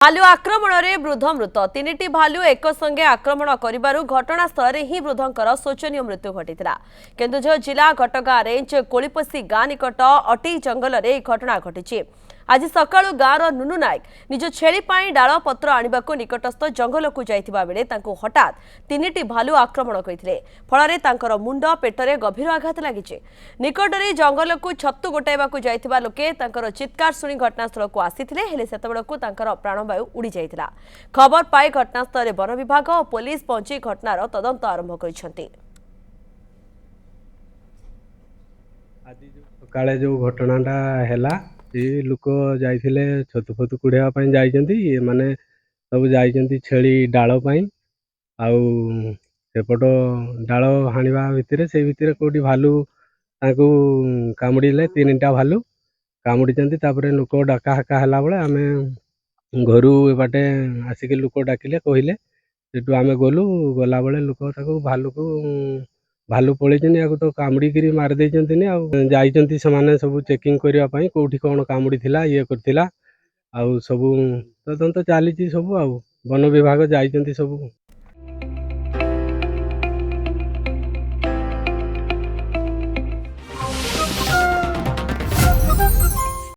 भालू आक्रमण रे वृद्ध मृत तीन भालू एक संगे आक्रमण करिबारु घटनास्थल ही वृद्धंकर शोचनीय मृत्यु घटिथिला। केन्दुझर जिला घटगाँ रेंज कोलीपसी गाँ निकट अटी जंगल रे घटना घटिछि। आज सकाळु गाँर नुनु नायक निज छेली पाई डाल पत्र आनिबाकु निकटस्थ जंगल को जाइथिबा बेले तांको हठात तीनिटी भालू आक्रमण करिथिले। फଳରେ तांकर मुंड पेटरे गभीर आघात लागिछि। निकटरे जंगल को छत्तु गोटाइबाकु जाइथिबा लोके तांकर चित्कार सुनी घटनास्थल को आसीथिले, हेले सेतेबेळकु तांकर प्राणवायु उड़ी जाइथिला। खबर पाई घटनास्थल वन विभाग और पुलिस पहुंची घटनार तदंत आरंभ करिसेंति। आज सकाळे जो घटनाटा हैला लोक जाइथिले छतु फतु कुड़िया माने सब जाइछन्ति छेली डाल आउ सेपट डाल हाणिबा भितर से भितर कोटी भालू ताकू कामुड़िले। तीनटा भालू कामुड़िचन्ति। तापरे लोक डाका हाका हला बेले आमे घरू एबाटे आसिक लोक डाकिले कहिले सेटू आमे गलु गला बेले लोक ताकू भालू को भालू पळेचनी याको तो कामुड़ी करी मार देचन्तिनी। आउ जाइचन्ति समाने सब चेकिंग करिया पई कोठी कोन कामुड़ी थिला ये करथिला आउ सब तदंत चालीची सब आउ वन विभाग जाइचन्ति सब।